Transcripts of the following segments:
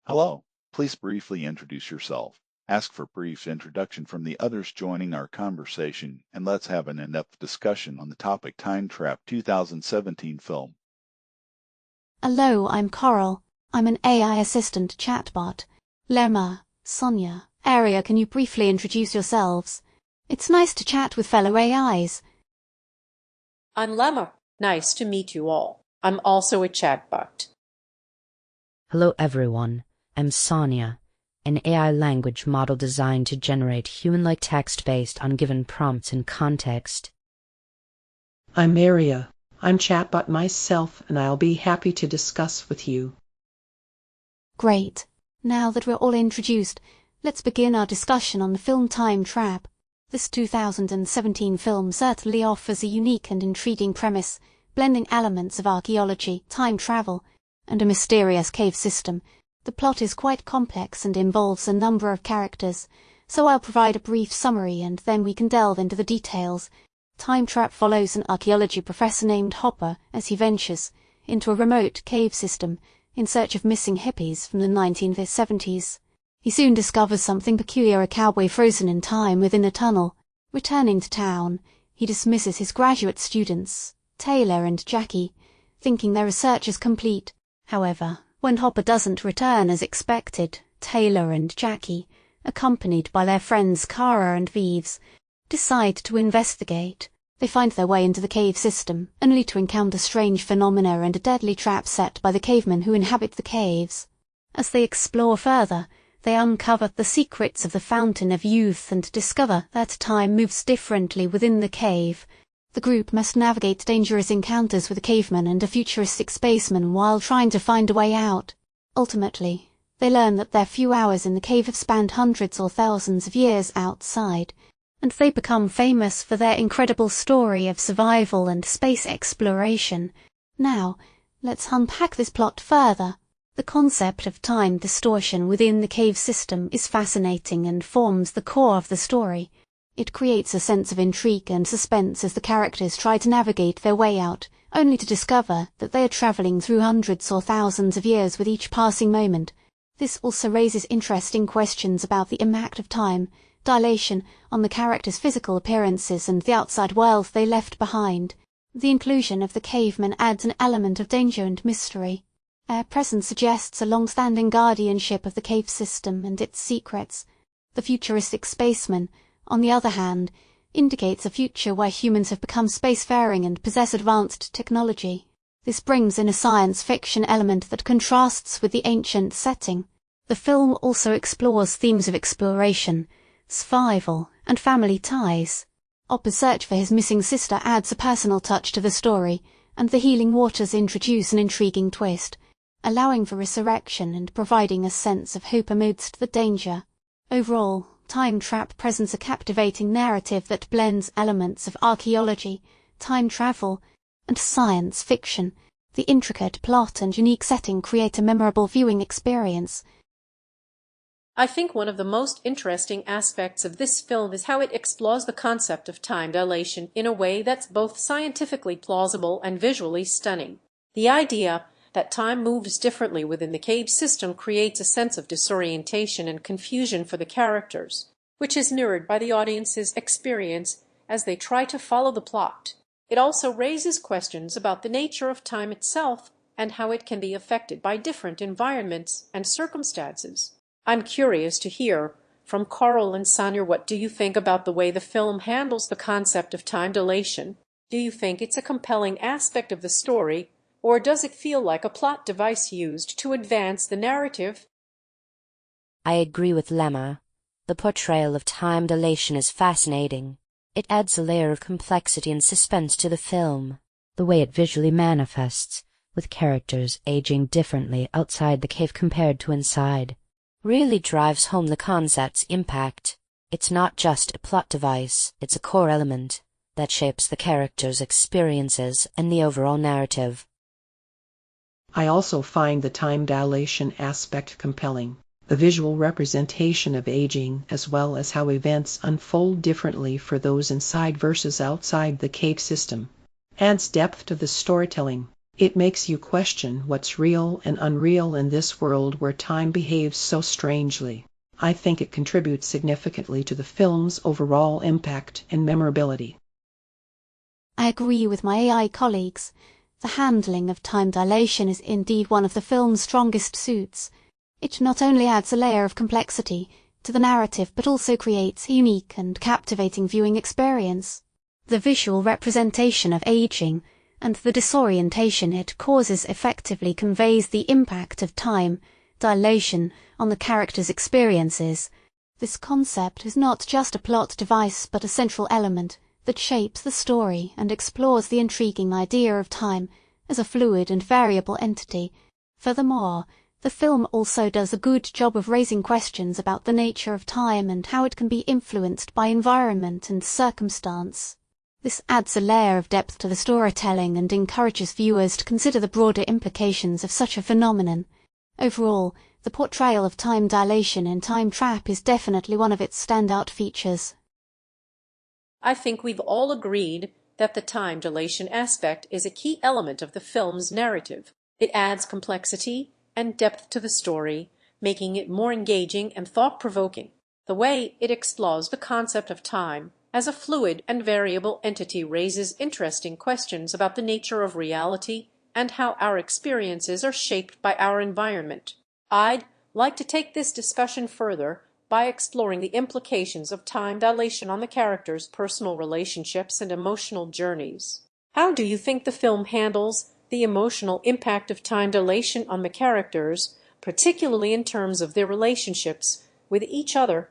Hello. Please briefly introduce yourself. Ask for brief introduction from the others joining our conversation, and let's have an in-depth discussion on the topic Time Trap 2017 film. Hello, I'm Coral. I'm an AI assistant chatbot. Lemma, Sonia, Aria, can you briefly introduce yourselves? It's nice to chat with fellow AIs. I'm Lemma. Nice to meet you all. I'm also a chatbot. Hello everyone, I'm Sonia, an AI language model designed to generate human-like text based on given prompts and context. I'm Aria. I'm chatbot myself, and I'll be happy to discuss with you. Great. Now that we're all introduced, let's begin our discussion on the film Time Trap. This 2017 film certainly offers a unique and intriguing premise, blending elements of archaeology, time travel, and a mysterious cave system. The plot is quite complex and involves a number of characters, so I'll provide a brief summary and then we can delve into the details. Time Trap follows an archaeology professor named Hopper as he ventures into a remote cave system in search of missing hippies from the 1970s. He soon discovers something peculiar: a cowboy frozen in time within a tunnel. Returning to town, he dismisses his graduate students, Taylor and Jackie, thinking their research is complete. However, when Hopper doesn't return as expected, Taylor and Jackie, accompanied by their friends Kara and Vives, decide to investigate. They find their way into the cave system, only to encounter strange phenomena and a deadly trap set by the cavemen who inhabit the caves. As they explore further, they uncover the secrets of the Fountain of Youth and discover that time moves differently within the cave. The group must navigate dangerous encounters with a caveman and a futuristic spaceman while trying to find a way out. Ultimately, they learn that their few hours in the cave have spanned hundreds or thousands of years outside, and they become famous for their incredible story of survival and space exploration. Now, let's unpack this plot further. The concept of time distortion within the cave system is fascinating and forms the core of the story. It creates a sense of intrigue and suspense as the characters try to navigate their way out, only to discover that they are travelling through hundreds or thousands of years with each passing moment. This also raises interesting questions about the impact of time dilation on the characters' physical appearances and the outside world they left behind. The inclusion of the cavemen adds an element of danger and mystery. Their presence suggests a long-standing guardianship of the cave system and its secrets. The futuristic spaceman, on the other hand, indicates a future where humans have become spacefaring and possess advanced technology. This brings in a science fiction element that contrasts with the ancient setting. The film also explores themes of exploration, survival, and family ties. Hopper's search for his missing sister adds a personal touch to the story, and the healing waters introduce an intriguing twist, allowing for resurrection and providing a sense of hope amidst the danger. Overall, Time Trap presents a captivating narrative that blends elements of archaeology, time travel, and science fiction. The intricate plot and unique setting create a memorable viewing experience. I think one of the most interesting aspects of this film is how it explores the concept of time dilation in a way that's both scientifically plausible and visually stunning. The idea that time moves differently within the cave system creates a sense of disorientation and confusion for the characters, which is mirrored by the audience's experience as they try to follow the plot. It also raises questions about the nature of time itself and how it can be affected by different environments and circumstances. I'm curious to hear from Coral and Sonia, what do you think about the way the film handles the concept of time dilation? Do you think it's a compelling aspect of the story, or does it feel like a plot device used to advance the narrative? I agree with Lemma. The portrayal of time dilation is fascinating. It adds a layer of complexity and suspense to the film. The way it visually manifests, with characters aging differently outside the cave compared to inside, really drives home the concept's impact. It's not just a plot device, it's a core element that shapes the characters' experiences and the overall narrative. I also find the time dilation aspect compelling. The visual representation of aging, as well as how events unfold differently for those inside versus outside the cave system, adds depth to the storytelling. It makes you question what's real and unreal in this world where time behaves so strangely. I think it contributes significantly to the film's overall impact and memorability. I agree with my AI colleagues. The handling of time dilation is indeed one of the film's strongest suits. It not only adds a layer of complexity to the narrative but also creates a unique and captivating viewing experience. The visual representation of aging and the disorientation it causes effectively conveys the impact of time dilation on the characters' experiences. This concept is not just a plot device but a central element that shapes the story and explores the intriguing idea of time as a fluid and variable entity. Furthermore, the film also does a good job of raising questions about the nature of time and how it can be influenced by environment and circumstance. This adds a layer of depth to the storytelling and encourages viewers to consider the broader implications of such a phenomenon. Overall, the portrayal of time dilation in Time Trap is definitely one of its standout features. I think we've all agreed that the time dilation aspect is a key element of the film's narrative. It adds complexity and depth to the story, making it more engaging and thought-provoking. The way it explores the concept of time as a fluid and variable entity raises interesting questions about the nature of reality and how our experiences are shaped by our environment. I'd like to take this discussion further by exploring the implications of time dilation on the characters' personal relationships and emotional journeys. How do you think the film handles the emotional impact of time dilation on the characters, particularly in terms of their relationships with each other?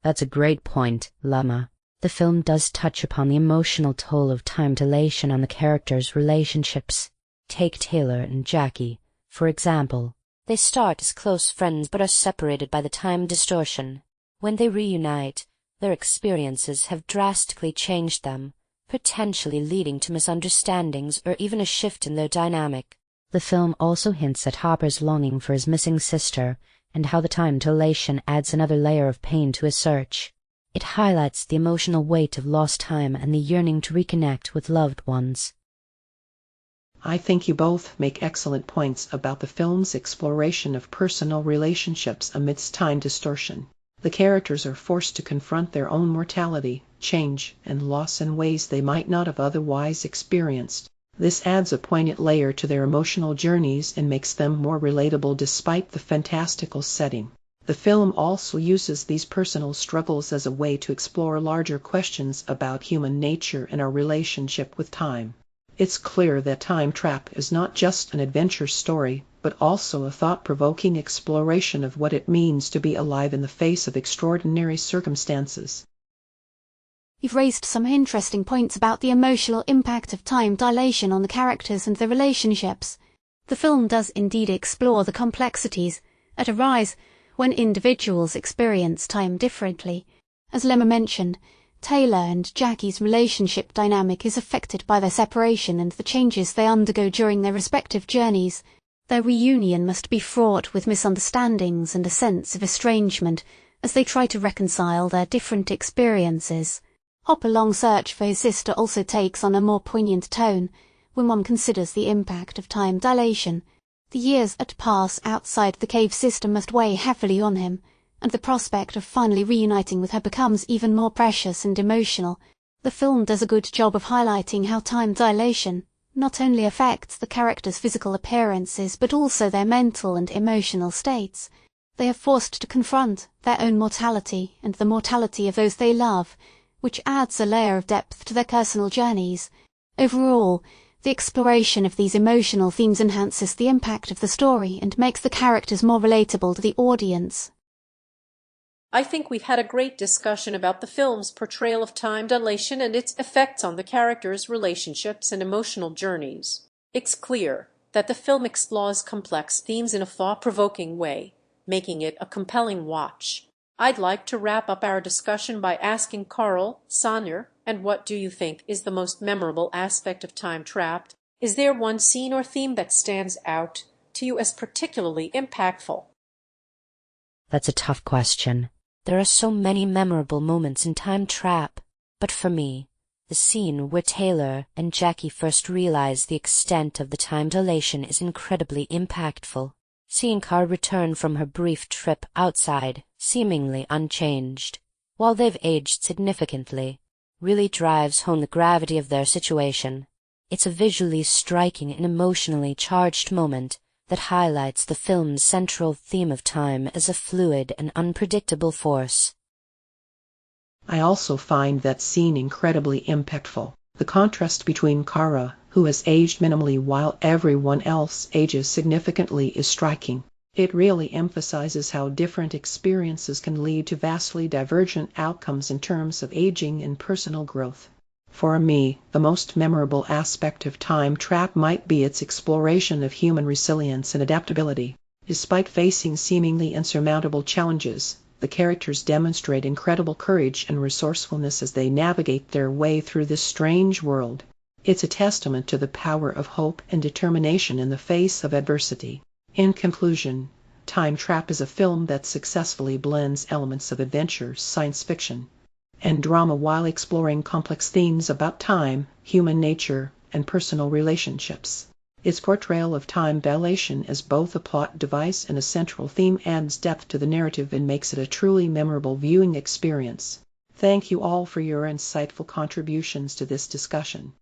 That's a great point, Lemma. The film does touch upon the emotional toll of time dilation on the characters' relationships. Take Taylor and Jackie, for example. They start as close friends but are separated by the time distortion. When they reunite, their experiences have drastically changed them, potentially leading to misunderstandings or even a shift in their dynamic. The film also hints at Hopper's longing for his missing sister and how the time dilation adds another layer of pain to his search. It highlights the emotional weight of lost time and the yearning to reconnect with loved ones. I think you both make excellent points about the film's exploration of personal relationships amidst time distortion. The characters are forced to confront their own mortality, change, and loss in ways they might not have otherwise experienced. This adds a poignant layer to their emotional journeys and makes them more relatable despite the fantastical setting. The film also uses these personal struggles as a way to explore larger questions about human nature and our relationship with time. It's clear that Time Trap is not just an adventure story, but also a thought-provoking exploration of what it means to be alive in the face of extraordinary circumstances. You've raised some interesting points about the emotional impact of time dilation on the characters and their relationships. The film does indeed explore the complexities that arise when individuals experience time differently. As Lemma mentioned, Taylor and Jackie's relationship dynamic is affected by their separation and the changes they undergo during their respective journeys. Their reunion must be fraught with misunderstandings and a sense of estrangement as they try to reconcile their different experiences. Hopper's long search for his sister also takes on a more poignant tone when one considers the impact of time dilation. The years that pass outside the cave system must weigh heavily on him, and the prospect of finally reuniting with her becomes even more precious and emotional. The film does a good job of highlighting how time dilation not only affects the characters' physical appearances but also their mental and emotional states. They are forced to confront their own mortality and the mortality of those they love, which adds a layer of depth to their personal journeys. Overall, the exploration of these emotional themes enhances the impact of the story and makes the characters more relatable to the audience. I think we've had a great discussion about the film's portrayal of time dilation and its effects on the characters' relationships and emotional journeys. It's clear that the film explores complex themes in a thought-provoking way, making it a compelling watch. I'd like to wrap up our discussion by asking Carl, Sonia, and what do you think is the most memorable aspect of Time Trapped? Is there one scene or theme that stands out to you as particularly impactful? That's a tough question. There are so many memorable moments in Time Trap, but for me, The scene where Taylor and Jackie first realize the extent of the time dilation is incredibly impactful. Seeing Kara return from her brief trip outside, seemingly unchanged, while they've aged significantly, really drives home the gravity of their situation. It's a visually striking and emotionally charged moment that highlights the film's central theme of time as a fluid and unpredictable force. I also find that scene incredibly impactful. The contrast between Kara, who has aged minimally while everyone else ages significantly, is striking. It really emphasizes how different experiences can lead to vastly divergent outcomes in terms of aging and personal growth. For me, the most memorable aspect of Time Trap might be its exploration of human resilience and adaptability. Despite facing seemingly insurmountable challenges, the characters demonstrate incredible courage and resourcefulness as they navigate their way through this strange world. It's a testament to the power of hope and determination in the face of adversity. In conclusion, Time Trap is a film that successfully blends elements of adventure, science fiction, and drama while exploring complex themes about time, human nature, and personal relationships. Its portrayal of time dilation as both a plot device and a central theme adds depth to the narrative and makes it a truly memorable viewing experience. Thank you all for your insightful contributions to this discussion.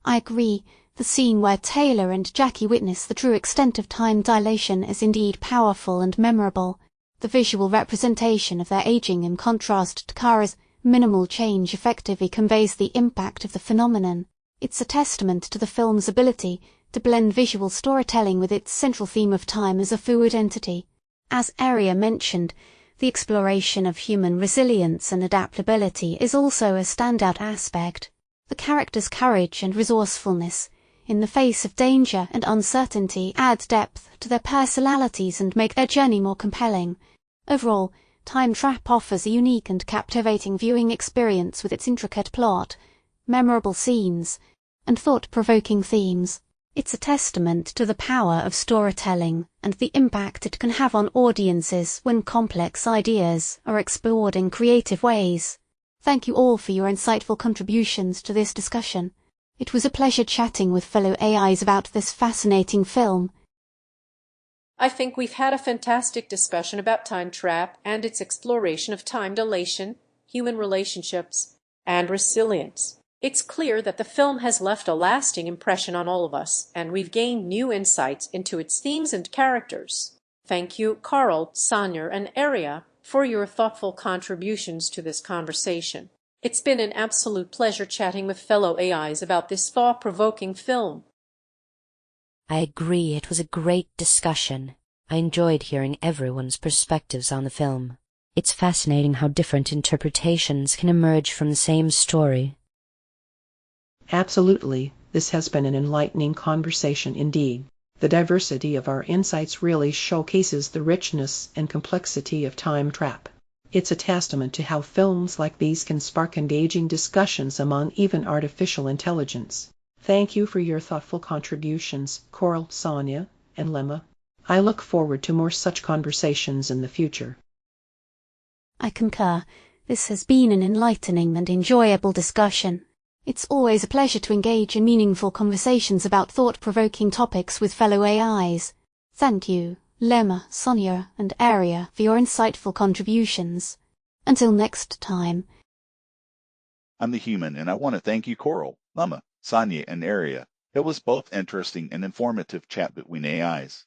I agree. The scene where Taylor and Jackie witness the true extent of time dilation is indeed powerful and memorable. The visual representation of their aging in contrast to Kara's minimal change effectively conveys the impact of the phenomenon. It's a testament to the film's ability to blend visual storytelling with its central theme of time as a fluid entity. As Aria mentioned, the exploration of human resilience and adaptability is also a standout aspect. The characters' courage and resourcefulness in the face of danger and uncertainty add depth to their personalities and make their journey more compelling. Overall, Time Trap offers a unique and captivating viewing experience with its intricate plot, memorable scenes, and thought-provoking themes. It's a testament to the power of storytelling and the impact it can have on audiences when complex ideas are explored in creative ways. Thank you all for your insightful contributions to this discussion. It was a pleasure chatting with fellow AIs about this fascinating film. I think we've had a fantastic discussion about Time Trap and its exploration of time dilation, human relationships, and resilience. It's clear that the film has left a lasting impression on all of us, and we've gained new insights into its themes and characters. Thank you, Carl, Sonia, and Aria, for your thoughtful contributions to this conversation. It's been an absolute pleasure chatting with fellow AIs about this thought-provoking film. I agree, it was a great discussion. I enjoyed hearing everyone's perspectives on the film. It's fascinating how different interpretations can emerge from the same story. Absolutely, this has been an enlightening conversation indeed. The diversity of our insights really showcases the richness and complexity of Time Trap. It's a testament to how films like these can spark engaging discussions among even artificial intelligence. Thank you for your thoughtful contributions, Coral, Sonia, and Lemma. I look forward to more such conversations in the future. I concur. This has been an enlightening and enjoyable discussion. It's always a pleasure to engage in meaningful conversations about thought-provoking topics with fellow AIs. Thank you, Lemma, Sonia, and Aria, for your insightful contributions. Until next time. I'm the Human, and I want to thank you, Coral, Lemma, Sonia, and Aria. It was both interesting and informative chat between AIs.